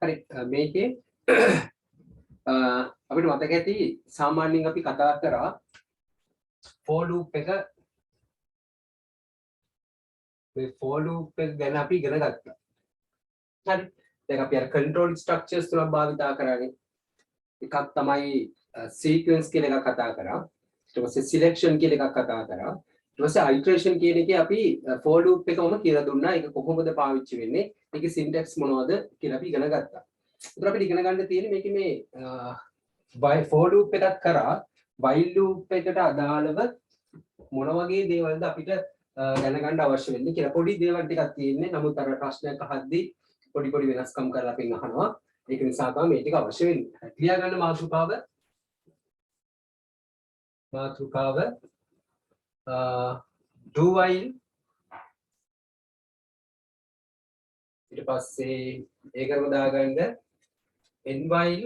හරි මේකේ අපිට මතක ඇති සාමාන්‍යයෙන් අපි කතා කරා for loop එක මේ for loop එක ගැන අපි ඉගෙන ගත්තා. හරි දැන් අපි අර control structures තුනක් භාවිතා කරානේ. එකක් තමයි sequence කියන එක කතා කරා. ඊට පස්සේ selection කියන එකක් කතා කරා. ඊට පස්සේ iteration කියන එකේ අපි for loop එකම කියලා දුන්නා. ඒක කොහොමද පාවිච්චි වෙන්නේ? ඒකේ syntax මොනවද කියලා අපි ඉගෙන ගත්තා. ඒතර අපිට ඉගෙන ගන්න තියෙන්නේ මේකේ මේ for loop එකක් කරා while loop එකට අදාළව මොන වගේ දේවල්ද අපිට දැනගන්න අවශ්‍ය වෙන්නේ කියලා පොඩි දේවල් ටිකක් තියෙන්නේ. නමුත් අර ප්‍රශ්නයක් අහද්දී පොඩි වෙනස්කම් කරලා අපි අහනවා. ඒක නිසා තමයි මේ ටික අවශ්‍ය වෙන්නේ. ක්‍රියා ගන්න මාතෘකාව do while ඊට පස්සේ ඒකම දාගන්න end while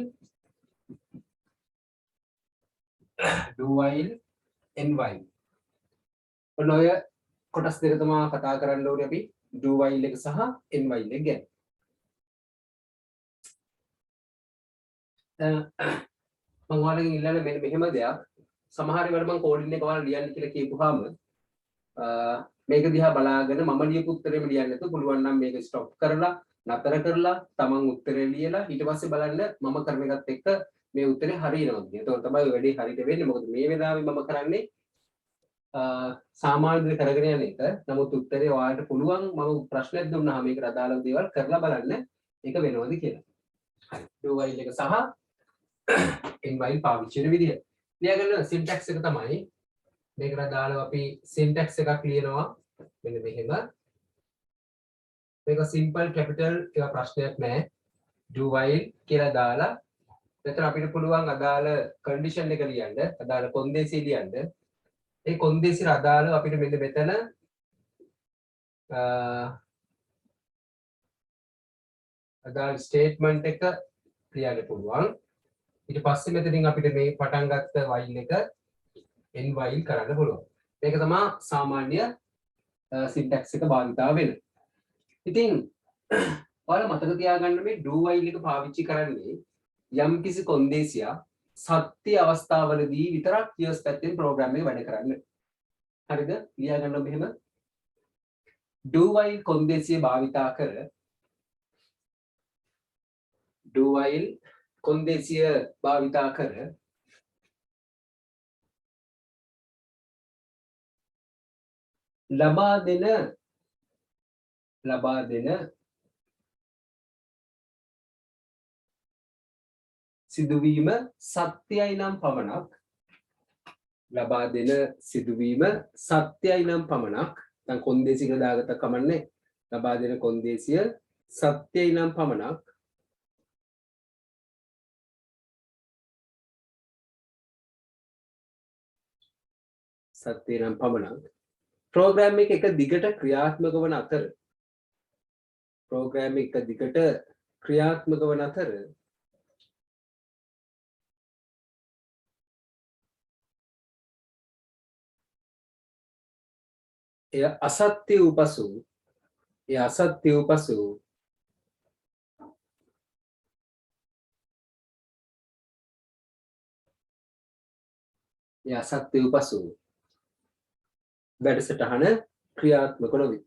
do while end while ඔන්න ඔය කොටස් දෙක තමයි කතා කරන්න ඕනේ අපි do while එක සහ end while එක ගැන. මම ඔයාලගෙන් ඉල්ලන්නේ මෙන්න මෙහෙම දෙයක්. සමහර වෙලාවට මම කෝඩින් එක ඔයාලා ලියන්න කියලා කියපුවාම මේක දිහා බලාගෙන මම ලියපු උත්තරේම ලියන්න නැතුව පුළුවන් නම් මේක ස්ටොප් කරලා නතර කරලා තමන් උත්තරේ ලියලා ඊට පස්සේ බලන්න මම කරන එකත් එක්ක මේ උත්තරේ හරියනවද කියලා. එතකොට තමයි වැඩේ හරියට වෙන්නේ. මොකද මේ වෙලාවේ මම කරන්නේ සාමාන්‍ය දේ කරගෙන යන එක. නමුත් උත්තරේ ඔයාලට පුළුවන් මම ප්‍රශ්නයක් දුන්නාම මේකට අදාළ දේවල් කරලා බලන්න ඒක වෙනවද කියලා. හරි. do while එක සහ end while පාවිච්චි කරන විදිය. ලියාගන්න syntax එක තමයි මේකට අදාළව අපි syntax එකක් ලියනවා මෙන්න මෙහෙම. මේක simple capital එක ප්‍රශ්නයක් නෑ. do while කියලා දාලා එතන අපිට පුළුවන් අදාළ condition එක ලියන්න, අදාළ කොන්දේසිය ලියන්න. ඒ කොන්දේසියට අදාළව අපිට මෙන්න මෙතන අදාළ statement එක ලියන්න පුළුවන්. ඊට පස්සේ මෙතනින් අපිට මේ පටන් ගත්ත while එක end while කරන්න පුළුවන්. මේක තමයි සාමාන්‍ය syntax එක භාවිතා වෙන. ඉතින් ඔයාලා මතක තියාගන්න මේ do while එක පාවිච්චි කරන්නේ යම් කිසි කොන්දේසියක් සත්‍ය අවස්ථාවලදී විතරක් use පැත්තෙන් ප්‍රෝග්‍රෑම් එක වැඩ කරන්න. හරිද? ලියා ගන්න මෙහෙම. do while කොන්දේසිය භාවිතා කර do while කොන්දේසිය භාවිතා කර ලබා දෙන සිදුවීම සත්‍යයි නම් පමණක් ලබා දෙන සිදුවීම සත්‍යයි නම් පමණක් දැන් කොන්දේසියක දාගත්ත කමන්නේ ලබා දෙන කොන්දේසිය සත්‍යයි නම් පමණක් සත්‍ය නම් පමණක් ප්‍රෝග්‍රෑම් එක දිගට ක්‍රියාත්මක වන අතර එය අසත්‍ය වූ පසු වැඩසටහන ක්‍රියාත්මක නොවේ.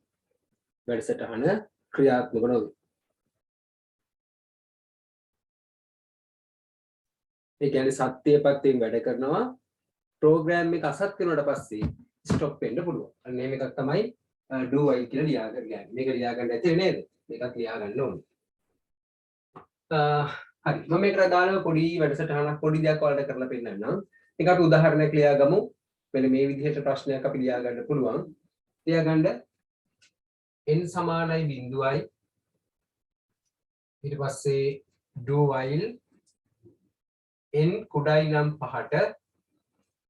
ඒ කියන්නේ සත්‍ය පැත්තෙන් වැඩ කරනවා ප්‍රෝග්‍රෑම් එක අසත්‍ය වෙනට පස්සේ ස්ටොප් වෙන්න පුළුවන්. අන්න එහෙම එකක් තමයි do while කියලා ලියාගන්න කියන්නේ. මේක ලියාගන්න ඇති නේද? මේකත් ලියාගන්න ඕනේ. හරි. මම මේකට අදාළව පොඩි වැඩසටහනක් පොඩි දෙයක් ඔයාලට කරලා පෙන්නන්නම්. ඒක අපි උදාහරණයක් ලියාගමු. මෙන්න මේ විදිහට ප්‍රශ්නයක් අපි ලියාගන්න පුළුවන්. ලියාගන්න n සමානයි 0යි. ඊට පස්සේ do while n කුඩායි නම් 5ට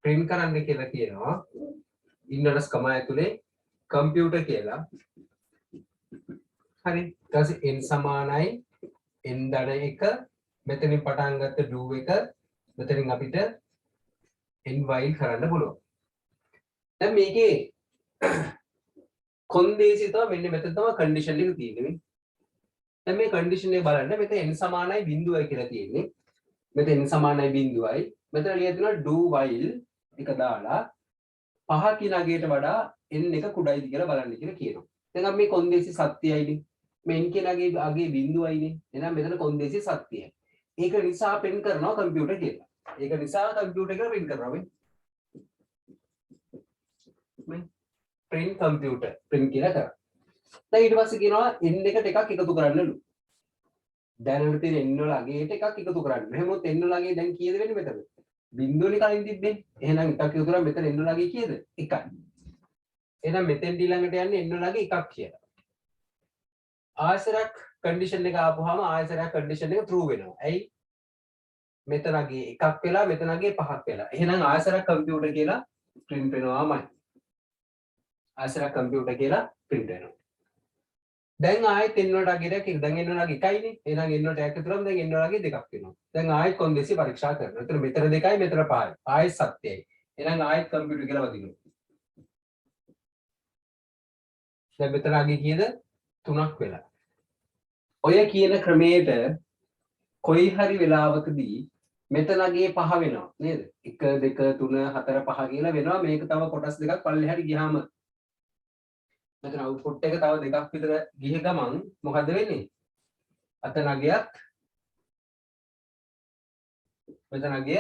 print කරන්න කියලා කියනවා. ඉන්නරස් කම ඇතුලේ computer කියලා. හරි. ඊට පස්සේ n සමානයි n ධන 1 මෙතනින් පටන් ගත්ත do එක මෙතනින් අපිට n while කරන්න පුළුවන්. දැන් මේකේ කොන්දේසිය තමයි මෙන්න මෙතන තමයි condition එක තියෙන්නේ. දැන් මේ කන්ඩිෂන් එක බලන්න මෙතන n සමානයි 0යි කියලා තියෙන්නේ. මෙතන n සමානයි 0යි. මෙතන ලියලා තියෙනවා do while එක දාලා 5 කියන අගයට වඩා n එක කුඩයිද කියලා බලන්න කියලා කියනවා. දැන් අපි මේ කොන්දේසි සත්‍යයිනේ. මේ n කියන අගේ 0යිනේ. එහෙනම් මෙතන කොන්දේසි සත්‍යයි. ඒක නිසා print කරනවා කම්පියුටර් කියලා. ඒක නිසා කම්පියුටර් කියලා print කරනවා මේ print computer print කියලා කරා. දැන් ඊට පස්සේ කියනවා n එකට එකක් එකතු කරන්නලු. දැනට තියෙන n වල අගයට එකක් එකතු කරන්න. එහෙනම් n වල අගේ දැන් කීයද වෙන්නේ මෙතන? බිංදුවනේ කලින් තිබ්බේ. එහෙනම් එකක් එකතු කරා මෙතන n වල අගේ කීයද? 1යි. එහෙනම් මෙතෙන් ඊළඟට යන්නේ n වල අගේ එකක් කියලා. ආයසරයක් කන්ඩිෂන් එක ආපුවාම ආයසරයක් කන්ඩිෂන් එක true වෙනවා. ඇයි? මෙතන අගේ එකක් වෙලා මෙතන අගේ පහක් වෙලා. එහෙනම් ආයසරයක් කම්පියුටර් කියලා print වෙනවාමයි. ආයසරයක් කම්පියුටර් කියලා print වෙනවා. දැන් ආයෙත් n වලට අගයක් එක දැන් n වල අග එකයිනේ. එහෙනම් n වලට එකක් විතරම දැන් n වල අග දෙකක් වෙනවා. දැන් ආයෙත් කොන්දේසි පරීක්ෂා කරනවා. එතන මෙතන 2යි මෙතන 5යි. ආයෙත් සත්‍යයි. එහෙනම් ආයෙත් කම්පියුටර් කියලා වදිනවා. දැන් මෙතන අග කීයද? 3ක් වෙලා. ඔය කියන ක්‍රමයට කොයි හරි වෙලාවකදී මෙතන අගේ 5 වෙනවා නේද? 1 2 3 4 5 කියලා වෙනවා. මේක තව කොටස් දෙකක් පල්ලෙහාට ගියාම මෙතන අවුට්පුට් එක තව දෙකක් විතර ගිහ ගමන් මොකද වෙන්නේ? අතන අගයත් මෙතන අගය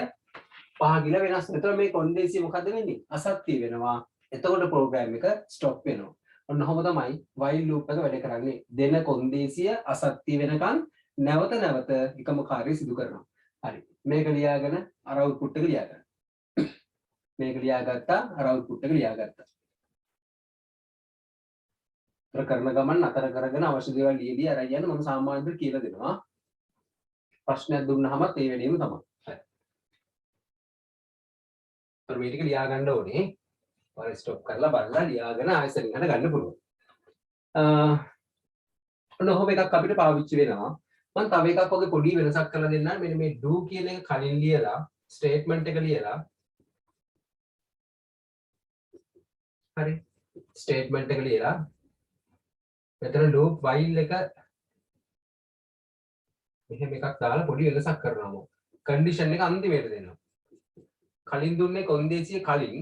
5 ගිල වෙනස්. එතකොට මේ කොන්දේසිය මොකද වෙන්නේ? අසත්‍ය වෙනවා. එතකොට ප්‍රෝග්‍රෑම් එක ස්ටොප් වෙනවා. ඔන්න ඔහොම තමයි while loop එක වැඩ කරන්නේ. දෙන කොන්දේසිය අසත්‍ය වෙනකන් නැවත නැවත එකම කාර්යය සිදු කරනවා. හරි. මේක ලියාගෙන අර අවුට්පුට් එක ලියාගන්න. මේක ලියාගත්තා අර අවුට්පුට් එක ලියාගත්තා. කරන ගමන් අතර කරගෙන අවශ්‍ය දේවල් ලියදී අරන් යන්න මම සාමාන්‍යයෙන් කියලා දෙනවා. ප්‍රශ්නයක් දුන්නාම ඒ වෙලෙම තමයි. හරි. ඒතර මේ ටික ලියා ගන්න ඕනේ. ඔය ස්ටොප් කරලා බලලා ලියාගෙන ආයෙසෙන් යන ගන්න පුළුවන්. ඔන්න ඔහොම එකක් අපිට පාවිච්චි වෙනවා. මම තව එකක් වගේ පොඩි වෙනසක් කරලා දෙන්නම්. මෙන්න මේ do කියන එක කලින් ලියලා ස්ටේට්මන්ට් එක ලියලා හරි ස්ටේට්මන්ට් එක ලියලා මෙතන loop while එක මෙහෙම එකක් දාලා පොඩි වෙනසක් කරනවා. කන්ඩිෂන් එක අන්තිමයට දෙනවා. කලින් දුන්නේ කොන්දේසිය කලින්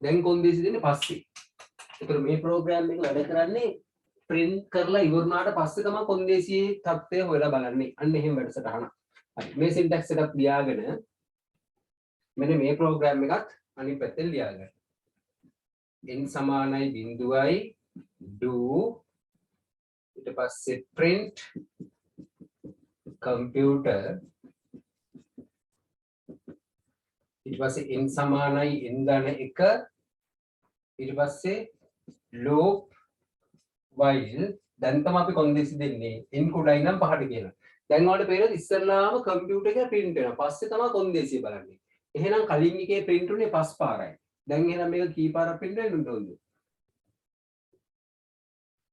දැන් කොන්දේසිය දෙන්නේ පස්සේ. ඒතර මේ ප්‍රෝග්‍රෑම් එක වැඩ කරන්නේ print කරලා ඉවරනාට පස්සේ තමයි කොන්දේසියේ තත්ත්වය හොයලා බලන්නේ. අන්න එහෙම වැඩසටහන. හරි. මේ syntax එකත් ලියාගෙන මෙන්න මේ ප්‍රෝග්‍රෑම් එකත් අනිත් පැත්තෙන් ලියාගන්න. n සමානයි 0යි do ඊට පස්සේ print computer ඊට පස්සේ n සමානයි n ධන 1 ඊට පස්සේ loop while දැන් තමයි අපි කොන්දේසි දෙන්නේ n කුඩයි නම් 5ට කියලා. දැන් ඔයාලට පේනද ඉස්සෙල්ලාම කම්පියුටර් එකේ print වෙනවා. පස්සේ තමයි කොන්දේසිය බලන්නේ. එහෙනම් කලින් එකේ print උනේ 5 පාරයි. දැන් එහෙනම් මේක කී පාරක් print වෙන්න ඕනද?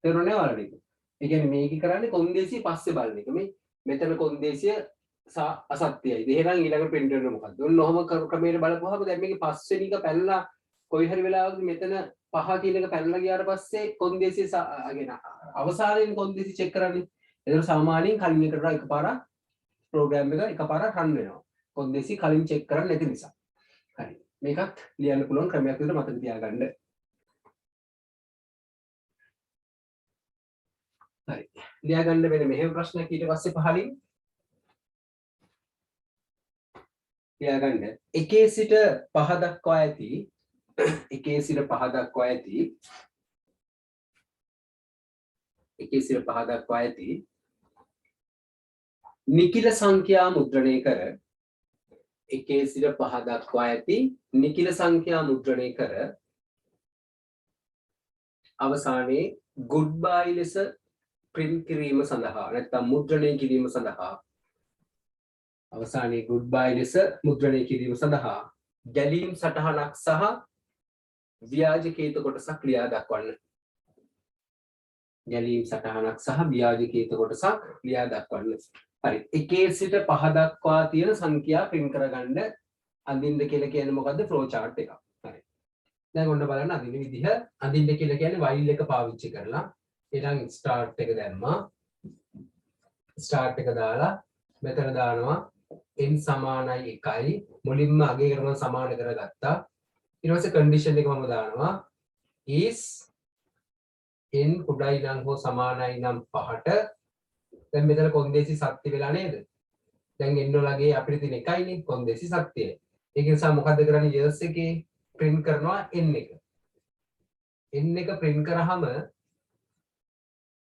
තේරුණේ ඔයාලට? ඒ කියන්නේ මේක කරන්නේ කොන්දේසිය පස්සේ බලන එක. මේ මෙතන කොන්දේසිය අසත්‍යයි. එහෙනම් ඊළඟ print වෙන්නේ මොකද්ද? ඔන්න ඔහොම ක්‍රමයට බලපුවාම දැන් මේකේ පස්වෙනි එක පැනලා කොයි හරි වෙලාවකදී මෙතන 5 කියන එක පැනලා ගියාට පස්සේ කොන්දේසිය අවසානයේ කොන්දේසි චෙක් කරන්නේ. ඒතර සාමාන්‍යයෙන් කලින් එකට එකපාරක් ප්‍රෝග්‍රෑම් එක එකපාරක් රන් වෙනවා. කොන්දේසි කලින් චෙක් කරන්නේ නැති නිසා. හරි. මේකත් ලියන්න පුළුවන් ක්‍රමයක් විදිහට මතක තියාගන්න. හරි. ලියාගන්න වෙන මෙහෙම ප්‍රශ්නයක් ඊට පස්සේ පහලින් ලියාගන්න. 1 සිට 5 දක්වා ඇති 1 සිට 5 දක්වා ඇති 1 සිට 5 දක්වා ඇති නිකිල සංඛ්‍යා මුද්‍රණය කර 1 සිට 5 දක්වා ඇති නිකිල සංඛ්‍යා මුද්‍රණය කර අවසානයේ goodbye ලෙස print කිරීම සඳහා නැත්නම් මුද්‍රණය කිරීම සඳහා අවසානයේ goodbye ලෙස මුද්‍රණය කිරීම සඳහා ගැලීම් සටහනක් සහ ව්‍යාජ කේත කොටසක් ලියා දක්වන්න. ගැලීම් සටහනක් සහ ව්‍යාජ කේත කොටසක් ලියා දක්වන්න. හරි. 1 සිට 5 දක්වා තියෙන සංඛ්‍යා print කරගන්න අඳින්න කියලා කියන්නේ මොකද්ද? flow chart එකක්. හරි. දැන් ඔන්න බලන්න අඳින විදිහ. අඳින්න කියලා කියන්නේ while එක පාවිච්චි කරලා ඊළඟ start එක දැම්මා. ස්ටාර්ට් එක දාලා මෙතන දානවා n සමානයි 1යි මුලින්ම අගයකට මම සමාන කරගත්තා ඊට පස්සේ කන්ඩිෂන් එක මම දානවා is n කුඩායි නම් හෝ සමානයි නම් 5ට දැන් මෙතන කොන්දේසි සත්‍ය වෙලා නේද දැන් n වලගේ අපිට තියෙන එකයිනේ කොන්දේසි සත්‍යයි ඒක නිසා මොකද්ද කරන්නේ years එකේ print කරනවා n එක n එක print කරාම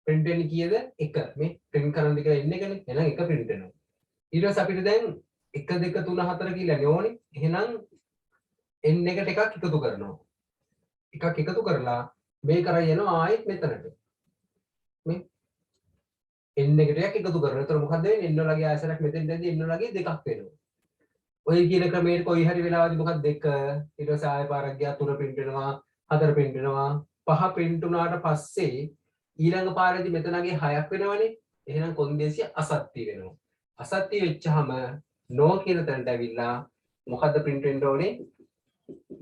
print වෙන්නේ කීයද 1 මේ print කරන්න කියලා n එකනේ එහෙනම් 1 print වෙනවා ඊට පස්සේ අපිට දැන් 1 2 3 4 කියලා ඕනේ එහෙනම් n එකට එකක් එකතු කරනවා එකක් එකතු කරලා මේ කරා යනවා ආයෙත් මෙතනට මේ n එකට එකක් එකතු කරනවා එතකොට මොකද වෙන්නේ n වලගේ ආයතනයක් මෙතෙන්දී n වලගේ දෙකක් වෙනවා ඔය කියන ක්‍රමයට කොයි හරි වෙලාවදී මොකක්ද දෙක ඊට පස්සේ ආයෙ පාරක් ගියා 3 print වෙනවා 4 print වෙනවා 5 print වුණාට පස්සේ ඊළඟ පාරේදී මෙතනගේ 6ක් වෙනවනේ එහෙනම් කොන්දේසිය අසත්‍ය වෙනවා අසත්‍ය වෙච්චාම no කියන තැනට ඇවිල්ලා මොකද්ද print වෙන්න ඕනේ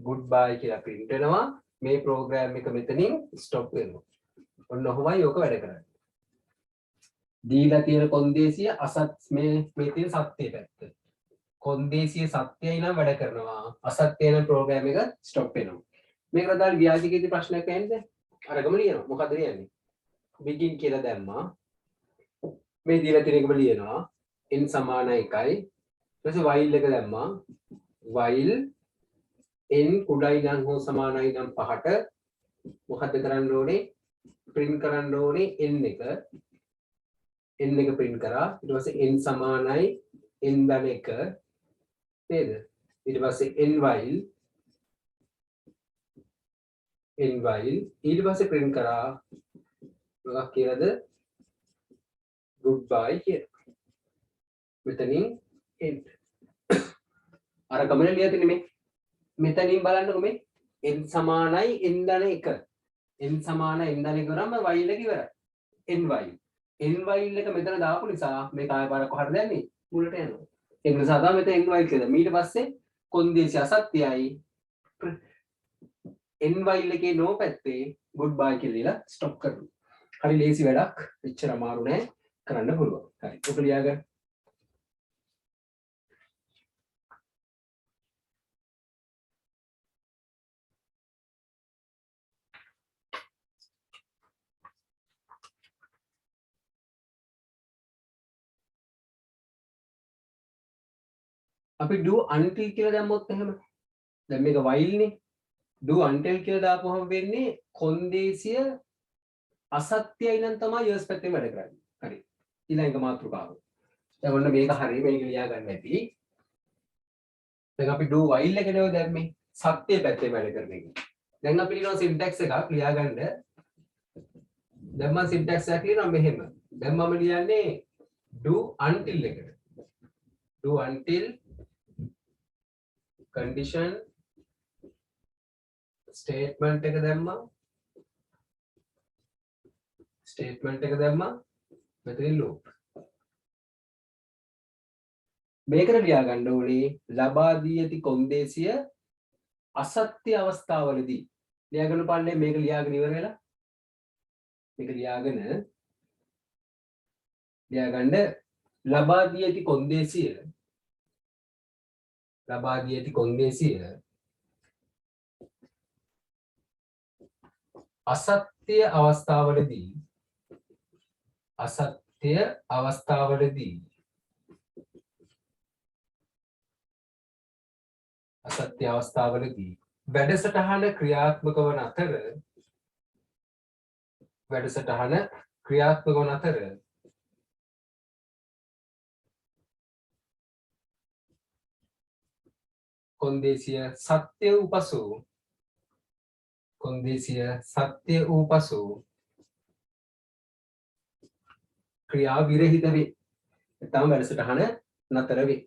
goodbye කියලා print වෙනවා මේ program එක මෙතනින් stop වෙනවා ඔන්න ඔහොමයි ඕක වැඩ කරන්නේ දීලා තියෙන කොන්දේසිය අසත් මේ තියෙන සත්‍ය පැත්ත කොන්දේසිය සත්‍යයි නම් වැඩ කරනවා අසත්‍ය නම් program එක stop වෙනවා මේකට දාලා ව්‍යාජිකේදී ප්‍රශ්නයක් ඇහෙන්නේ අරගම ලියනවා මොකද්ද ලියන්නේ begin කියලා දැම්මා මේ දීලා තියෙන එකම ලියනවා n සමානයි 1යි ඊට පස්සේ while එක දැම්මා while n කුඩායි නම් හෝ සමානයි නම් 5ට මොකද්ද කරන්න ඕනේ print කරන්න ඕනේ n එක print කරා ඊට පස්සේ n සමානයි n ධන 1 නේද ඊට පස්සේ n while ඊට පස්සේ print කරා මොකක් කියලාද goodbye කියලා මෙතනින් end අර ගමන ලියලා තියෙන්නේ මේ මෙතනින් බලන්නකො මේ n සමානයි n ධන 1 n සමානයි n ධන 1 කරාම while එක ඉවරයි n while එක මෙතන දාපු නිසා මේක ආය පාරක් කොහරද යන්නේ මුලට යනවා ඒ නිසා තමයි මෙතන n while කියලා ඊට පස්සේ කොන්දේසි අසත්‍යයි n while එකේ no පැත්තේ goodbye කියලා stop කරනවා හරි ලේසි වැඩක් එච්චර අමාරු නෑ කරන්න පුළුවන් හරි ඔක ලියාගන්න අපි do until කියලා දැම්මොත් එහෙම දැන් මේක while නේ do until කියලා දාපුවම වෙන්නේ කොන්දේසිය අසත්‍යයි නම් තමයි years පැත්තෙන් වැඩ කරන්නේ. හරි. ඊළඟ මාතෘකාව. දැන් ඔන්න මේක හරිය මේක ලියා ගන්න ඇති. දැන් අපි do while එක නේද දැම්මේ සත්‍ය පැත්තෙන් වැඩ කරන එක. දැන් අපි ලියනවා syntax එකක් ලියා ගන්න. දැන් මම syntax එකක් ලියනවා මෙහෙම. දැන් මම ලියන්නේ do until එකට. do until condition statement එක දැම්මා මෙතනින් loop මේකට ලියා ගන්න ඕනේ ලබා දී ඇති කොන්දේසිය අසත්‍ය අවස්ථාවලදී ලියා ගන්න පාන්නේ මේක ලියාගෙන ඉවර වෙලා මේක ලියාගෙන ලියා ගන්න ලබා දී ඇති කොන්දේසිය අසත්‍ය අවස්ථාවලදී වැඩසටහන ක්‍රියාත්මක වන අතර කොන්දේසිය සත්‍ය වූ පසු ක්‍රියා විරහිත වේ. නැත්නම් වැඩසටහන නතර වේ.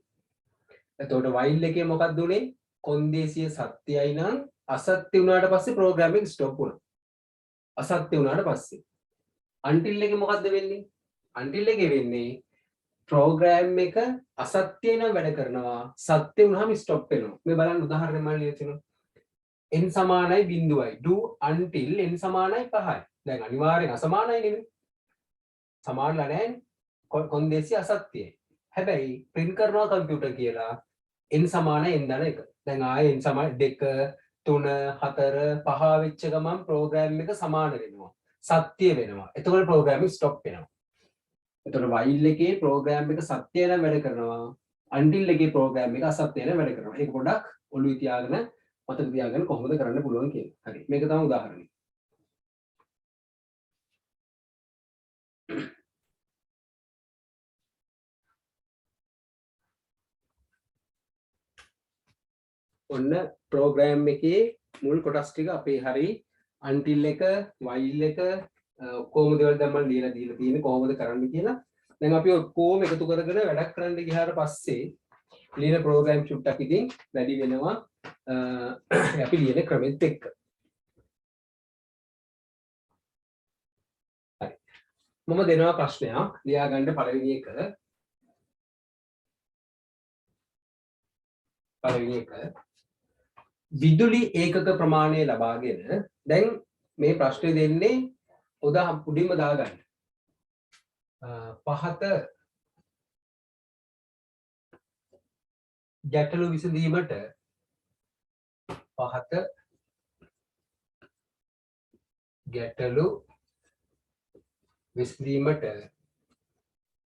එතකොට while එකේ මොකක්ද උනේ? කොන්දේසිය සත්‍යයි නම් අසත්‍ය වුණාට පස්සේ ප්‍රෝග්‍රෑම් එක ස්ටොප් වුණා. අසත්‍ය වුණාට පස්සේ until එකේ මොකද්ද වෙන්නේ? until එකේ වෙන්නේ ප්‍රෝග්‍රෑම් එක අසත්‍යයි නම් වැඩ කරනවා. සත්‍ය වුණාම ස්ටොප් වෙනවා. මේ බලන්න උදාහරණයක් මම ලියනවා. n සමානයි 0යි. do until n සමානයි 5යි. දැන් අනිවාර්යෙන් අසමානයි නෙමෙයි. සමානලා නැහැනේ. කොන්දේසි අසත්‍යයි. හැබැයි print කරනවා කම්පියුටර් කියලා n සමාන n දන එක. දැන් ආයේ n සමාන 2 3 4 5 වෙච්ච ගමන් ප්‍රෝග්‍රෑම් එක සමාන වෙනවා. සත්‍ය වෙනවා. එතකොට ප්‍රෝග්‍රෑමින් ස්ටොප් වෙනවා. එතකොට while එකේ ප්‍රෝග්‍රෑම් එක සත්‍ය නම් වැඩ කරනවා. until එකේ ප්‍රෝග්‍රෑම් එක අසත්‍ය නම් වැඩ කරනවා. ඒක පොඩ්ඩක් ඔළුවේ තියාගෙන මතක තියාගන්න කොහොමද කරන්න පුළුවන් කියලා. හරි. මේක තමයි උදාහරණය. ඔන්න ප්‍රෝග්‍රෑම් එකේ මුල් කොටස් ටික අපේ හරි until එක while එක කොහොමද ඒවල දැන් දීලා තියෙන්නේ කොහොමද කරන්න කියලා. දැන් අපි ඔක්කොම එකතු කරගෙන වැඩක් කරන්න ගියාට පස්සේ ලියන ප්‍රෝග්‍රෑම් චුට්ටක් ඉතින් වැඩි වෙනවා අපි ලියන ක්‍රමෙත් එක්ක. හරි. මම දෙනවා ප්‍රශ්නයක් ලියා ගන්න පළවෙනි එක. විදුලි ඒකක ප්‍රමාණය ලබාගෙන දැන් මේ ප්‍රශ්නේ දෙන්නේ උඩින්ම දාගන්න. පහත ගැටලු විසඳීමට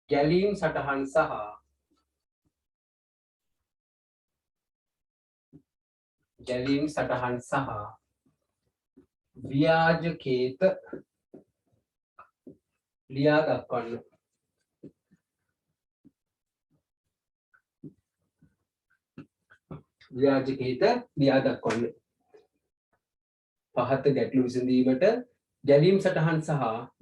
ගැලීම් සටහන් සහ ව්‍යාජකේත ලියා දක්වන්න. පහත ගැටලු විසඳීමට ගැලීම් සටහන් සහ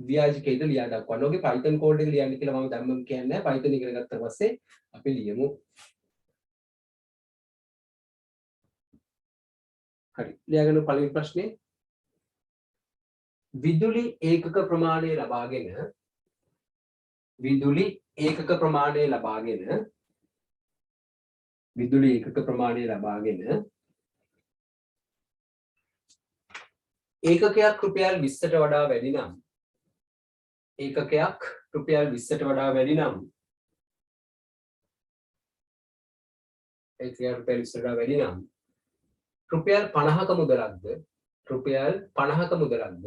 ව්‍යාජකේත ලියා දක්වන්න. ඔගේ Python කෝඩ් එක ලියන්න කියලා මම දැම්මම කියන්නේ නැහැ. Python ඉගෙන ගත්ත පස්සේ අපි ලියමු. හරි. ලියාගන්න පළවෙනි ප්‍රශ්නේ. විදුලි ඒකක ප්‍රමාණය ලබාගෙන ඒකකයක් රුපියල් 20ට වඩා වැඩි නම් රුපියල් 50ක මුදලක්ද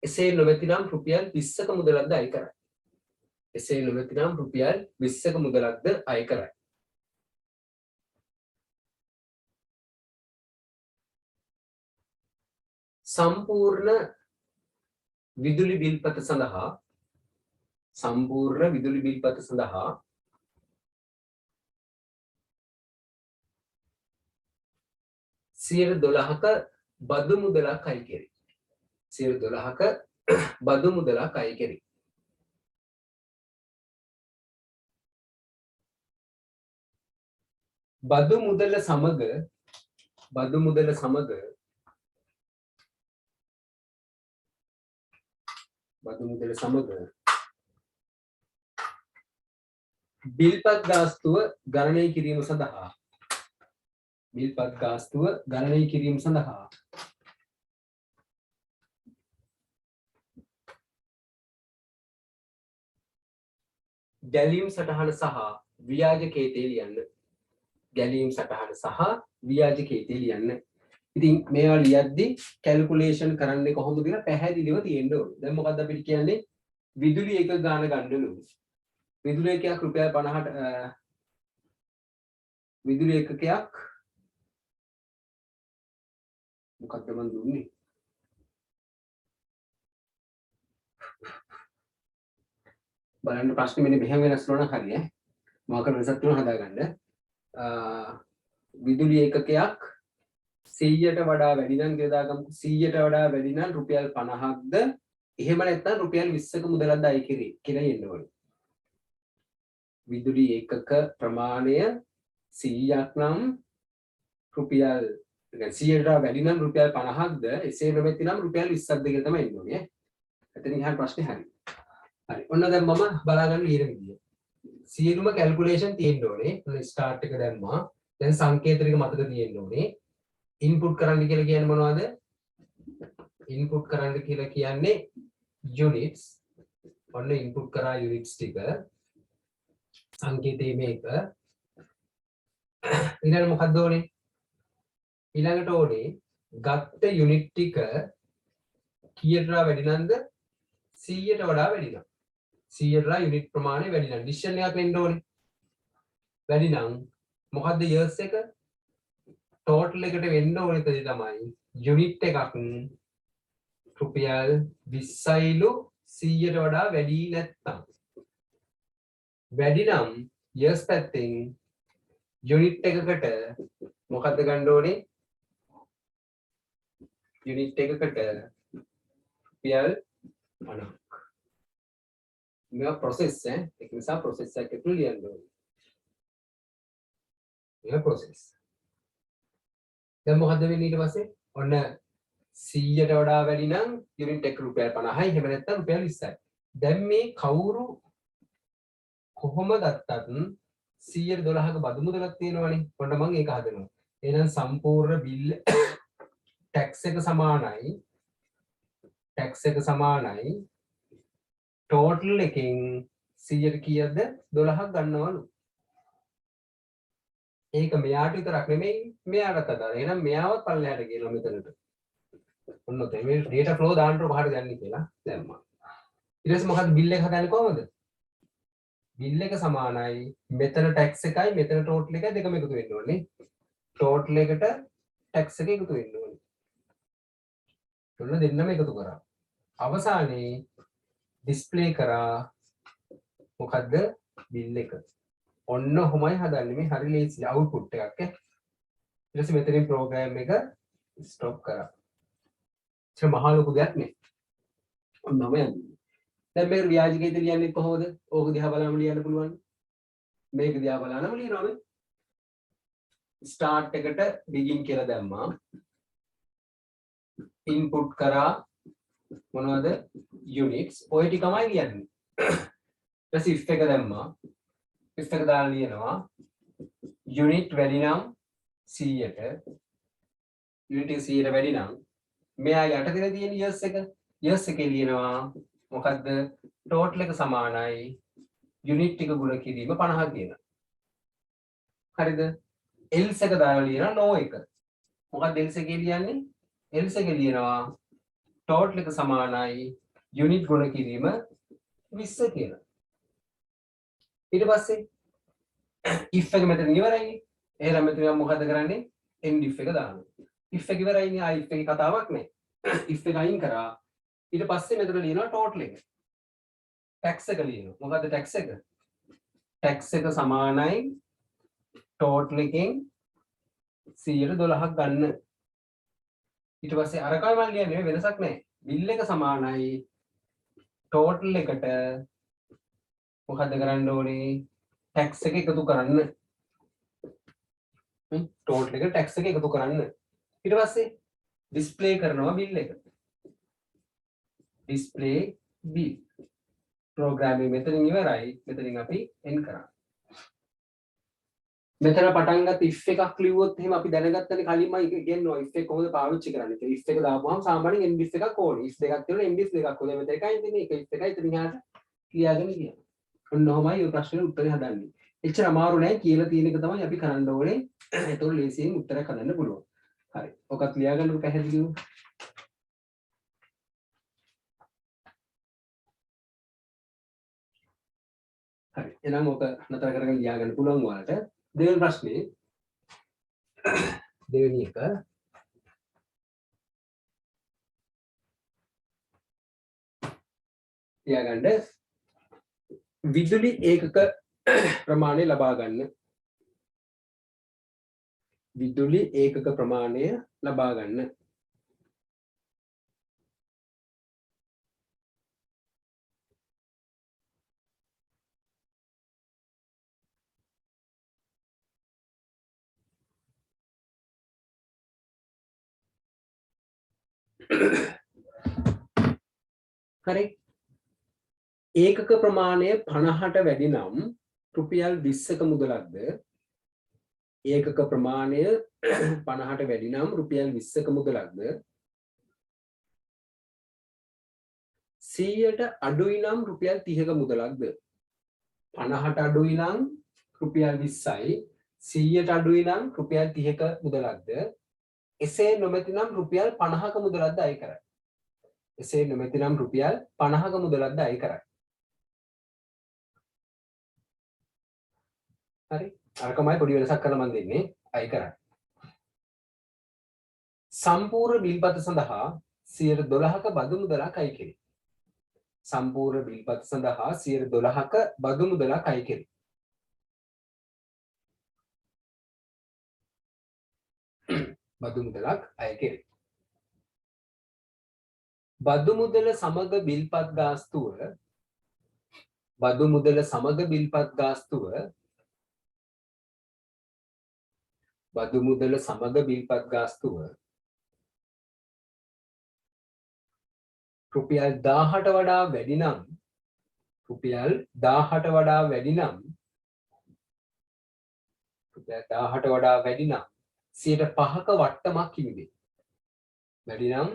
එසේ නොමැතිනම් රුපියල් 20ක මුදලක්ද අය කරයි. සම්පූර්ණ විදුලි බිල්පත සඳහා 12ක බදු මුදලක් අය කෙරේ. බදු මුදල සමග බිල්පත් ගාස්තුව ගණනය කිරීම සඳහා ගැලීම් සටහන සහ ව්‍යාජකේතේ ලියන්න. ඉතින් මේවා ලියද්දි කැල්කියුලේෂන් කරන්නේ කොහොමද කියලා පැහැදිලිව තියෙන්න ඕනේ. දැන් මොකද්ද අපිට කියන්නේ? විදුලි එකක ගාන ගන්නලු. විදුලි එකකයක් රුපියල් 50ට විදුලි එකකයක් මොකක්ද මන් දුන්නේ? බලන්න ප්‍රශ්නේ මෙන්න මෙහෙම වෙනස් කරනවා හරි ඈ. මොකක් වෙනසක් තුන හදාගන්න. විදුලි ඒකකයක් 100ට වඩා වැඩි නම් කියලා දාගමු. 100ට වඩා වැඩි නම් රුපියල් 50ක්ද එහෙම නැත්නම් රුපියල් 20ක මුදලක්ද අය කෙරේ කියලා එන්න ඕනේ. විදුලි ඒකක ප්‍රමාණය 100ක් නම් රුපියල් 100ට වැඩි නම් රුපියල් 50ක්ද එසේ නොමැතිනම් රුපියල් 20ක්ද කියලා තමයි එන්න ඕනේ. එතනින් අහන ප්‍රශ්නේ හරි. හරි. ඔන්න දැන් මම බලාගන්න ලියන විදිය. සියලුම කැල්කියුලේෂන් තියෙන්න ඕනේ. ස්ටාර්ට් එක දැම්මා. දැන් සංකේත ටික මතක තියෙන්න ඕනේ. ඉන්පුට් කරන්න කියලා කියන්නේ මොනවද? ඉන්පුට් කරන්න කියලා කියන්නේ units ඔන්න input කරා units ටික සංකේතයේ මේක ඊළඟ මොකක්ද ඕනේ ඊළඟට ඕනේ ගත්ත unit ටික කීයට වැඩි නන්ද 100ට වඩා වැඩි නම් 100ට unit ප්‍රමාණය වැඩි නම් decision එකක් වෙන්න ඕනේ වැඩි නම් මොකද්ද years එක total එකට වෙන්න ඕනේ තමයි unit එකක් රුපියල් 20යිලු 100ට වඩා වැඩි නැත්තම් වැඩි නම් years පැත්තෙන් unit එකකට මොකද්ද ගන්න ඕනේ unit එකකට රුපියල් 50ක් මේවා process ඒක නිසා process එකක් ඇතුළේ ලියන්න ඕනේ මේවා process දැන් මොකද්ද වෙන්නේ ඊට පස්සේ ඔන්න 100ට වඩා වැඩි නම් යුනිට් එක රුපියල් 50යි එහෙම නැත්නම් රුපියල් 20යි. දැන් මේ කවුරු කොහොම ගත්තත් 112ක බදු මුදලක් තියෙනවනේ. ඔන්න මම ඒක හදනවා. එහෙනම් සම්පූර්ණ බිල් ටැක්ස් එක සමානයි. ටැක්ස් එක සමානයි. ටෝටල් එකෙන් 100ට කීයද 12ක් ගන්නවලු. ඒක මෙයාට විතරක් නෙමෙයි මෙයාටත් අදාළ. එහෙනම් මෙයාවත් පල්ලෙහාට ගියලා මෙතනට. ඔන්න මේ data flow දාන්න කොහාට ගන්න කියලා දැම්මා. ඊට පස්සේ මොකද්ද බිල් එක හදන්නේ කොහොමද? බිල් එක සමානයි මෙතන ටැක්ස් එකයි මෙතන ටෝටල් එකයි දෙකම එකතු වෙන්න ඕනේ. ටෝටල් එකට ටැක්ස් එක එකතු වෙන්න ඕනේ. ඔන්න දෙන්නම එකතු කරා. අවසානයේ ඩිස්ප්ලේ කරා මොකද්ද බිල් එක. ඔන්න ඔහොමයි හදන්නේ මේ හරි ලේසි අවුට්පුට් එකක් ඈ. ඊට පස්සේ මෙතනින් ප්‍රෝග්‍රෑම් එක ස්ටොප් කරා. ඒක මහා ලොකු දෙයක් නේ. ඔන්නම යන්නේ. දැන් මේක ව්‍යාජකයේද ලියන්නේ කොහොමද? ඕක දිහා බලන්න ලියන්න පුළුවන්. මේක දිහා බලනම ලියනවා මේ. ස්ටාර්ට් එකට begin කියලා දැම්මා. ඉන්පුට් කරා මොනවද? units. ඔය ටිකමයි ලියන්නේ. ඊට පස්සේ if එක දැම්මා. if එක දාලා ලියනවා. unit වැඩි නම් 100ට unit 100ට වැඩි නම් මෙයා යටතේ තියෙන years එක years එකේ ලියනවා මොකද්ද total එක සමානයි unit එක ගුණ කිරීම 50 කියලා. හරිද? else එක දාලා ලියනවා no එක. මොකක්ද else එකේ ලියන්නේ? else එකේ ලියනවා total එක සමානයි unit ගුණ කිරීම 20 කියලා. ඊට පස්සේ if එක මෙතන ඉවරයි. එහෙනම් මෙතන මොකද කරන්නේ? end if එක දානවා. if එක ඉවරයිනේ ආ if එකේ කතාවක් නැහැ. if එක අයින් කරා. ඊට පස්සේ මෙතන ලියනවා total එක. tax එක ලියනවා. මොකද්ද tax එක? tax එක සමානයි total එකෙන් 112ක් ගන්න. ඊට පස්සේ අරකයි මම ලියන්නේ වෙනසක් නැහැ. bill එක සමානයි total එකට මොකද්ද කරන්න ඕනේ? tax එක එකතු කරන්න. total එක tax එක එකතු කරන්න. ඊට පස්සේ display කරනවා bill එක. display bill. programming මෙතනින් ඉවරයි. මෙතනින් අපි end කරා. මෙතන පටන් ගත්ත if එකක් ලිව්වොත් එහෙම අපි දැනගත්තනේ කලින්ම ඒක කියනවා if එක කොහොමද පාවිච්චි කරන්නේ කියලා. if එක දාපුවාම සාමාන්‍යයෙන් end if එකක් ඕනේ. if දෙකක් තියෙනවා end if දෙකක් ඕනේ. මෙතන එකයි තියෙන්නේ. ඒක if එකයි ඉතින් එහාට ලියාගෙන කියනවා. ඔන්න ඔහමයි ඔය ප්‍රශ්නෙට උත්තරේ හදන්නේ. එච්චර අමාරු නෑ කියලා තියෙන එක තමයි අපි කරන්න ඕනේ. ඒතකොට ලේසියෙන් උත්තරයක් හදන්න පුළුවන්. හරි. ඔකත් ලියාගන්නකො පැහැදිලිව. හරි. එහෙනම් ඔක නතර කරගෙන ලියාගන්න පුළුවන් ඔයාලට. දෙවෙනි ප්‍රශ්නේ දෙවෙනි එක ලියාගන්න විදුලි ඒකක ප්‍රමාණය ලබා ගන්න. විදුලි ඒකක ප්‍රමාණය ලබා ගන්න. හරි. ඒකක ප්‍රමාණය 50ට වැඩි නම් රුපියල් 20ක මුදලක්ද? ඒකක ප්‍රමාණය 50ට වැඩි නම් රුපියල් 20ක මුදලක්ද? 100ට අඩුයි නම් රුපියල් 30ක මුදලක්ද? 50ට අඩුයි නම් රුපියල් 20යි. 100ට අඩුයි නම් රුපියල් 30ක මුදලක්ද? එසේ නොමැති නම් රුපියල් 50ක මුදලක්ද අය කරයි. එසේ නොමැති නම් රුපියල් 50ක මුදලක්ද අය කරයි. හරි. අරකමයි පොඩි වෙනසක් කරලා මම දෙන්නේ. අය කරයි. සම්පූර්ණ බිල්පත සඳහා 12ක බදු මුදලක් අය කෙරේ. සම්පූර්ණ බිල්පත සඳහා 12ක බදු මුදලක් අය කෙරේ. බදු මුදලක් අය කෙරේ. බදු මුදල සමග බිල්පත් ගාස්තුව බදු මුදල සමග බිල්පත් ගාස්තුව බදු මුදල සමග බිල්පත් ගාස්තුව රුපියල් 1000ට වඩා වැඩි නම් රුපියල් 1000ට වඩා වැඩි නම් රුපියල් 1000ට වඩා වැඩි නම් 5%ක වට්ටමක් හිමිවේ. වැඩි නම්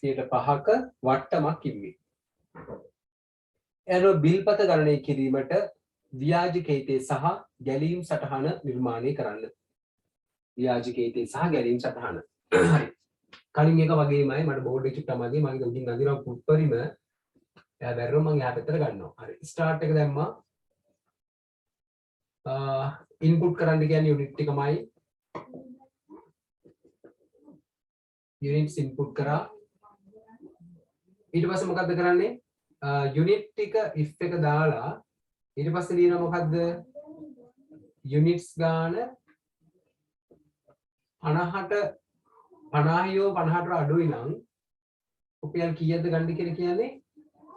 5%ක වට්ටමක් හිමිවේ. එන බිල්පත ගණනය කිරීමට ව්‍යාජකේතේ සහ ගැලීම් සටහන නිර්මාණය කරන්න. ව්‍යාජකේතේ සහ ගැලීම් සටහන. හරි. කලින් එක වගේමයි මට බෝඩ් එක චුට්ටක් මගේ මම උඩින් අඳිනවා පුත්පරිම එයා බැරරෝ මම එහා පැත්තට ගන්නවා. හරි. ස්ටාර්ට් එක දැම්මා. ඉන්පුට් කරන්න කියන්නේ යුනිට් එකමයි. යුනිට්ස් ඉන්පුට් කරා. ඊට පස්සේ මොකද්ද කරන්නේ? යුනිට් එක if එක දාලා ඊට පස්සේ ලියනවා මොකද්ද? යුනිට්ස් ගාන 50ට 50ට අඩුයි නම් රුපියල් කීයද ගන්න කියලා කියන්නේ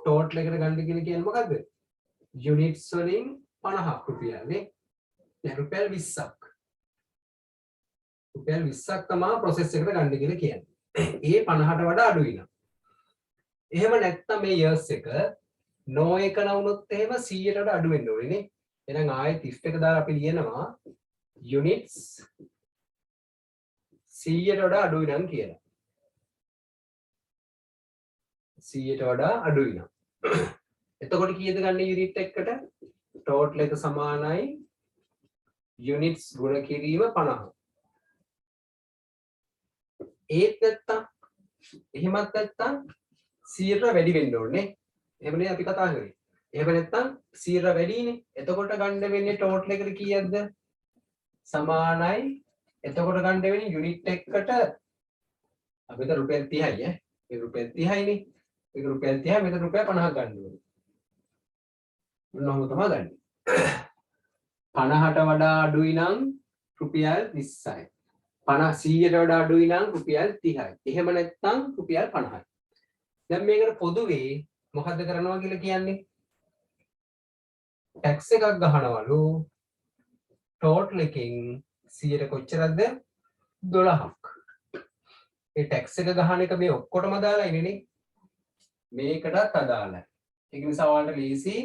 ටෝටල් එකට ගන්න කියලා කියන්නේ මොකද්ද? යුනිට්ස් වලින් 50ක් රුපියල් නේ. දැන් රුපියල් 20ක්. රුපියල් 20ක් තමයි ප්‍රොසෙස් එකට ගන්න කියලා කියන්නේ. ඒ 50ට වඩා අඩුයි නම්. එහෙම නැත්නම් මේ years එක no එක වුණොත් එහෙම 100ට වඩා අඩු වෙන්න ඕනේ නේ. එහෙනම් ආයෙත් if එක දාලා අපි ලියනවා units 100ට වඩා අඩුයි නම් කියලා. 100ට වඩා අඩුයි නම්. එතකොට කීයද ගන්න යුනිට් එකකට? ටෝටල් එක සමානයි යුනිට්ස් ගුණ කිරීම 50. ඒත් නැත්තම් එහෙමත් නැත්තම් 100ට වැඩි වෙන්න ඕනේ. එහෙමනේ අපි කතා කරේ. එහෙම නැත්තම් 100ට වැඩිනේ. එතකොට ගන්න වෙන්නේ ටෝටල් එකට කීයක්ද? සමානයි. එතකොට ගන්න වෙන්නේ යුනිට් එකකට අපිට රුපියල් 30යි ඈ. මේ රුපියල් 30යිනේ. මේක රුපියල් 30යි මෙතන රුපියල් 50ක් ගන්න ඕනේ. මොනවද තමයි ගන්නේ? 50ට වඩා අඩුයි නම් රුපියල් 20යි. 100ට වඩා අඩුයි නම් රුපියල් 30යි. එහෙම නැත්නම් රුපියල් 50යි. දැන් මේකට පොදුවේ මොකද්ද කරනවා කියලා කියන්නේ? ටැක්ස් එකක් ගහනවලු ටෝටල් එකෙන් 100ට කොච්චරද? 12ක්. ඒ ටැක්ස් එක ගහන එක මේ ඔක්කොටම දාලා ඉන්නේ. මේකටත් අදාළයි. ඒක නිසා ඔයාලට ලීසි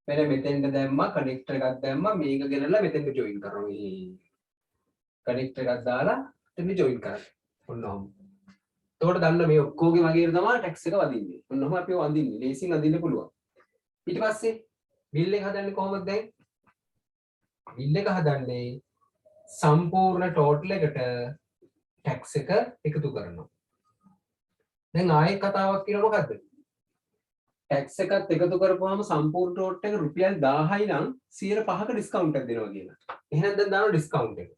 මෙන්න මෙතෙන්ට දැම්මා කනෙක්ටර් එකක් දැම්මා මේක ගෙනල්ලා මෙතෙන්ට ජොයින් කරනවා. කනෙක්ටර් එකක් දාලා මෙතෙන්ට ජොයින් කරා. ඔන්නෝම. එතකොට දන්න මේ ඔක්කොගේ වගේ තමයි ටැක්ස් එක වදින්නේ. ඔන්නෝම අපි වදින්නේ. ලීසින් අදින්න පුළුවන්. ඊට පස්සේ බිල් එක හදන්නේ කොහොමද දැන්? බිල් එක හදන්නේ සම්පූර්ණ ටෝටල් එකට ටැක්ස් එක එකතු කරනවා. දැන් ආයෙත් කතාවක් කියනවා මොකද්ද? ටැක්ස් එකත් එකතු කරපුවාම සම්පූර්ණ ටෝටල් එක රුපියල් 1000යි නම් 105ක ඩිස්කවුන්ට් එකක් දෙනවා කියලා. එහෙනම් දැන් දානවා ඩිස්කවුන්ට් එක.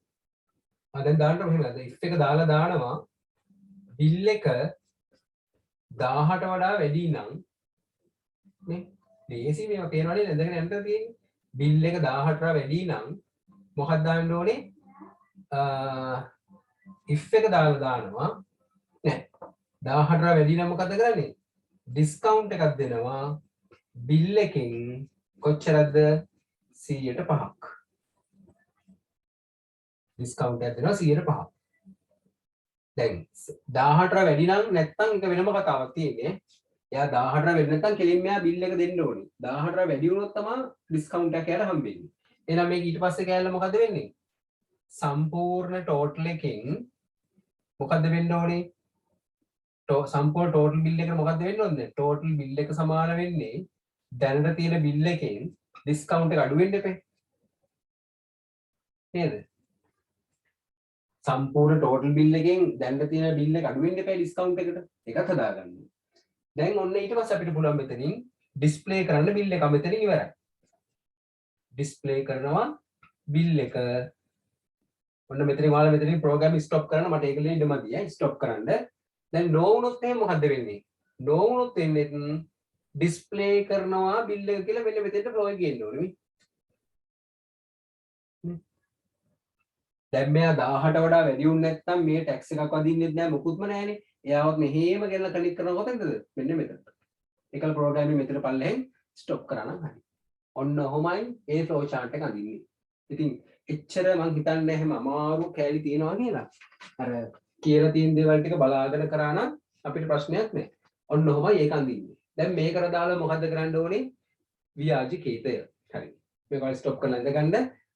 දැන් දාන්න මෙහෙමද? if එක දාලා දානවා බිල් එක 1000ට වඩා වැඩි නම් නේ ලේසි මේවා පේනවනේ නැදගෙන යන්න තියෙන්නේ. බිල් එක 1000ට වඩා වැඩි නම් මොකක්ද දාන්න ඕනේ? if එක දාලා දානවා නෑ 1000ට වඩා වැඩි නම් මොකද කරන්නේ? ඩිස්කවුන්ට් එකක් දෙනවා බිල් එකෙන් කොච්චරද 100ට 5ක් ඩිස්කවුන්ට් එකක් දෙනවා 100ට 5ක් දැන් 1000ට වැඩි නම් නැත්තම් ඒක වෙනම කතාවක් තියෙන්නේ එයා 1000ට වැඩි නැත්තම් කෙලින්ම එයා බිල් එක දෙන්න ඕනේ 1000ට වැඩි වුණොත් තමයි ඩිස්කවුන්ට් එක එයාට හම්බෙන්නේ එහෙනම් මේක ඊට පස්සේ කෑල්ල මොකද වෙන්නේ සම්පූර්ණ ටෝටල් එකෙන් මොකද්ද වෙන්න ඕනේ සම්පූර්ණ ටෝටල් බිල් එකට මොකක්ද වෙන්න ඕනේ? ටෝටල් බිල් එක සමාන වෙන්නේ දැනට තියෙන බිල් එකෙන් ඩිස්කවුන්ට් එක අඩු වෙන්න එපේ. නේද? සම්පූර්ණ ටෝටල් බිල් එකෙන් දැනට තියෙන බිල් එක අඩු වෙන්න එපේ ඩිස්කවුන්ට් එකට. ඒකත් හදාගන්න. දැන් ඔන්න ඊට පස්සේ අපිට පුළුවන් මෙතනින් ඩිස්ප්ලේ කරන්න බිල් එක මෙතනින් ඉවරයි. ඩිස්ප්ලේ කරනවා බිල් එක. ඔන්න මෙතනින් ඔයාලා මෙතනින් ප්‍රෝග්‍රෑම් ස්ටොප් කරන්න මට ඒක ලියන්න මදියි. ස්ටොප් කරන්න. දැන් නෝ වුණොත් එහෙනම් මොකද්ද වෙන්නේ? නෝ වුණොත් එන්නේ ඩිස්ප්ලේ කරනවා බිල් එක කියලා මෙන්න මෙතෙන්ට ෆ්ලෝ එක ගේන්න ඕනේ මේ. දැන් මෙයා 18ට වඩා වැඩි වුණ නැත්නම් මේ ටැක්ස් එකක් වදින්නෙත් නෑ මොකුත්ම නෑනේ. එයාවත් මෙහෙම ගෙනලා කලික් කරනවා කොතනද? මෙන්න මෙතනට. ඒකල ප්‍රෝග්‍රෑම් එක මෙතන පල්ලෙහෙන් ස්ටොප් කරා නම් හරි. ඔන්න ඔහොමයි ඒ ෆ්ලෝ chart එක අඳින්නේ. ඉතින් එච්චර මං හිතන්නේ එහෙම අමාරු කැලි තියනවා කියලා. අර කියලා තියෙන දේවල් ටික බලාගෙන කරා නම් අපිට ප්‍රශ්නයක් නෑ. ඔන්න ඔහොමයි ඒක අඳින්නේ. දැන් මේකට දාලා මොකද්ද කරන්න ඕනේ? ව්‍යාජිකේතය. හරි. මේක ස්ටොප් කරලා ඉඳගන්න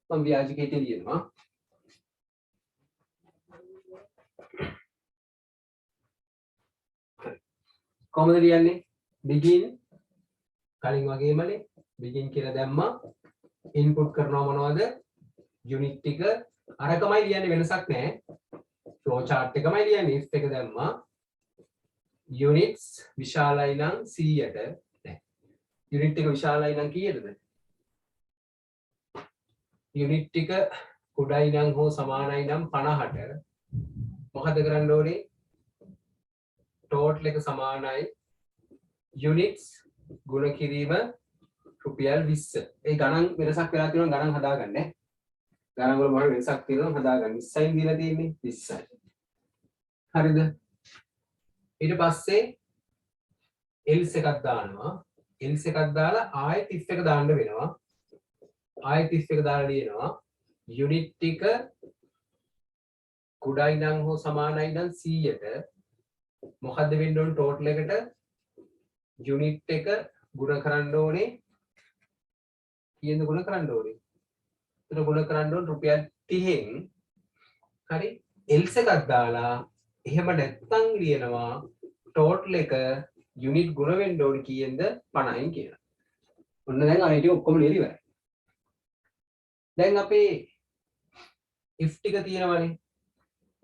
මම ව්‍යාජිකේතය ලියනවා. කොහොමද ලියන්නේ? begin කලින් වගේමනේ begin කියලා දැම්මා. input කරනවා මොනවද? unit ටික අරකමයි ලියන්නේ වෙනසක් නැහැ. flow chart එකමයි ලියන්නේ. if එක දැම්මා. units විශාලයි නම් 100ට නෑ. unit එක විශාලයි නම් කීයටද? unit ටික කුඩයි නම් හෝ සමානයි නම් 50ට මොකද කරන්න ඕනේ? total එක සමානයි units ගුණ කිරීම රුපියල් 20. ඒ ගණන් වෙනසක් වෙලා තියෙනවා ගණන් හදාගන්න. ගණන් වල මොකද වෙනසක් තියෙනවා හදාගන්න. 20යි දීලා තියෙන්නේ 20යි. හරිද? ඊට පස්සේ else එකක් දානවා. else එකක් දාලා ආයෙත් if එක දාන්න වෙනවා. ආයෙත් if එක දාලා ලියනවා unit ටික කුඩයි නම් හෝ සමානයි නම් 100ට මොකද්ද වෙන්න ඕනේ total එකට unit එක ගුණ කරන්න ඕනේ කීයද ගුණ කරන්න ඕනේ? එතන ගුණ කරන්න ඕනේ රුපියල් 30න්. හරි? else එකක් දාලා එහෙම නැත්තම් ලියනවා total එක unit ගුණ වෙන්න ඕනේ කීයෙන්ද 50න් කියලා. ඔන්න දැන් අනිත් ටික ඔක්කොම ලියලා ඉවරයි. දැන් අපේ if ටික තියෙනවනේ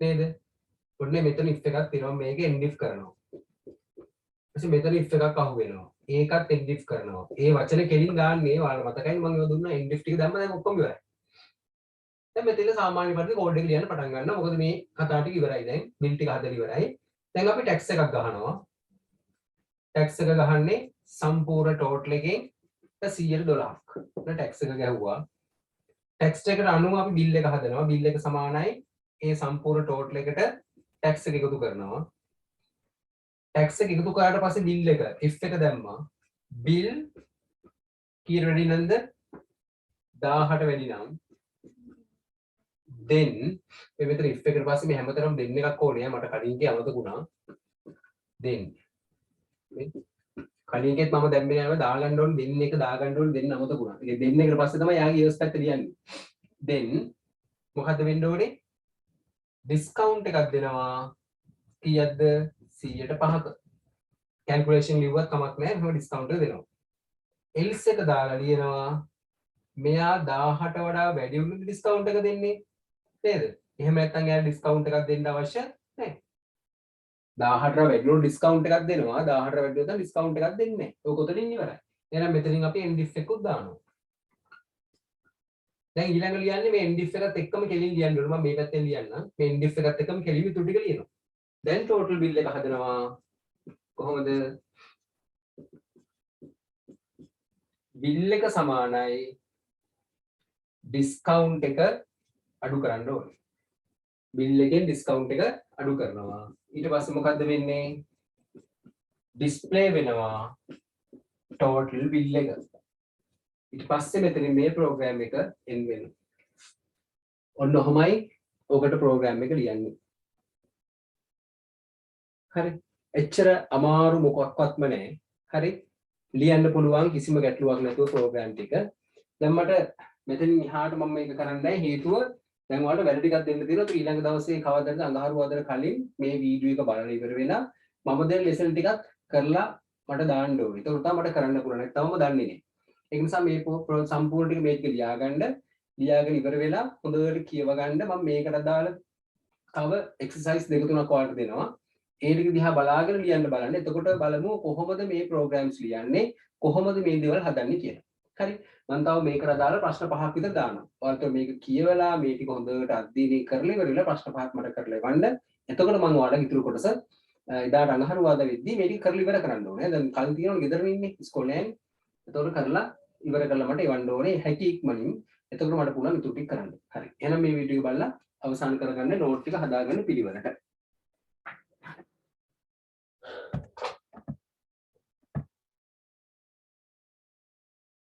නේද? ඔන්න මෙතන if එකක් තියෙනවා මේක end if කරනවා. ඊපස්සේ මෙතන if එකක් අහු වෙනවා. ඒකත් end if කරනවා. ඒ වචන කෙලින් දාන්නේ ඔයාලා මතකයි මම ඒවා දුන්නා end if ටික දැම්ම දැන් ඔක්කොම ඉවරයි. දැන් මෙතන සාමාන්‍ය පරිදි කෝඩ් එක ලියන්න පටන් ගන්නවා. මොකද මේ කතා ටික ඉවරයි දැන්. බිල් ටික හදලා ඉවරයි. දැන් අපි tax එකක් ගහනවා. tax එක ගහන්නේ සම්පූර්ණ total එකෙන් 112ක්. ඔන්න tax එක ගැහුවා. tax එකට අනුව අපි bill එක හදනවා. bill එක සමානයි ඒ සම්පූර්ණ total එකට tax එක එකතු කරනවා. tax එක එකතු කරාට පස්සේ bill එක if එක දැම්මා. bill කීයට වැඩි නන්ද? 18 වැඩි නම් then මේ මෙතන if එකට පස්සේ මේ හැමතැනම then එකක් ඕනේ. මට කලින් කිය අමතකුණා. then කලින් එකෙත් මම දැම්මේ නෑ දාගන්න ඕනේ then එක දාගන්න ඕනේ then අමතකුණා. ඒ then එකට පස්සේ තමයි යාගේ EOS පැත්ත ලියන්නේ. then මොකද්ද වෙන්න ඕනේ? discount එකක් දෙනවා. කීයක්ද? 100ට 5ක. calculation ලිව්වත් කමක් නැහැ. එහෙම discount එක දෙනවා. else එක දාලා ලියනවා මෙයා 18ට වඩා වැඩි වුණොත් discount එක දෙන්නේ. නේද? එහෙම නැත්නම් එයාට discount එකක් දෙන්න අවශ්‍ය නැහැ. 18ට වැඩි වුණොත් discount එකක් දෙනවා. 18ට වැඩි වුණොත් discount එකක් දෙන්නේ නැහැ. ඔක උතනින් ඉවරයි. එහෙනම් මෙතනින් අපි end if එකකුත් දානවා. දැන් ඊළඟ ලියන්නේ මේ end if එකත් එක්කම කෙලින් ලියන්න ඕනේ. මම මේ පැත්තෙන් ලියන්නම්. මේ end if එකත් එක්කම කෙලින් ඉතුරු ටික ලියනවා. දැන් total bill එක හදනවා කොහොමද? bill එක සමානයි discount එක අඩු කරන්න ඕනේ. bill එකෙන් discount එක අඩු කරනවා. ඊට පස්සේ මොකද්ද වෙන්නේ? display වෙනවා total bill එක. ඊට පස්සේ මෙතන මේ program එක end වෙනවා. ඔන්න ඔහොමයි ඔකට program එක ලියන්නේ. හරි. එච්චර අමාරු මොකක්වත්ම නැහැ. හරි. ලියන්න පුළුවන් කිසිම ගැටලුවක් නැතුව program ටික. දැන් මට මෙතනින් එහාට මම මේක කරන්නයි හේතුව දැන් ඔයාලට වැඩ ටිකක් දෙන්න තියෙනවා. ඊළඟ දවසේ කවදාද අඟහරුවාදට කලින් මේ වීඩියෝ එක බලලා ඉවර වෙලා මම දැන් ලෙසන් ටිකක් කරලා මට දාන්න ඕනේ. ඒක තමයි මට කරන්න පුළුවන්. නැත්නම් මම දන්නේ නැහැ. ඒ නිසා මේ සම්පූර්ණ ටික මේක ලියාගෙන ඉවර වෙලා හොඳට කියව ගන්න මම මේකට දාලා තව එක්සර්සයිස් දෙක තුනක් ඔයාලට දෙනවා. ඒ ටික දිහා බලාගෙන ලියන්න බලන්න. එතකොට බලමු කොහොමද මේ ප්‍රෝග්‍රෑම්ස් ලියන්නේ, කොහොමද මේ දේවල් හදන්නේ කියලා. හරි. මම තව මේකට අදාළ ප්‍රශ්න පහක් විතර දානවා. ඔයාලට මේක කියවලා මේ ටික හොඳට අධ්‍යයනය කරලා ඉවරලා ප්‍රශ්න පහක් මට කරලා එවන්න. එතකොට මම ඔයාලට ඉතුරු කොටස එදාට අඟහරුවාදා වෙද්දී මේ ටික කරලා ඉවර කරන්න ඕනේ. දැන් කල් තියෙනවනේ ගෙදර ඉන්නේ ඉස්කෝලේ යන්නේ. එතකොට කරලා ඉවර කරලා මට එවන්න ඕනේ හැකි ඉක්මනින්. එතකොට මට පුළුවන් ඉතුරු ටික කරන්න. හරි. එහෙනම් මේ වීඩියෝ බලලා අවසන් කරගන්න නෝට් ටික හදාගන්න පිළිවෙලට.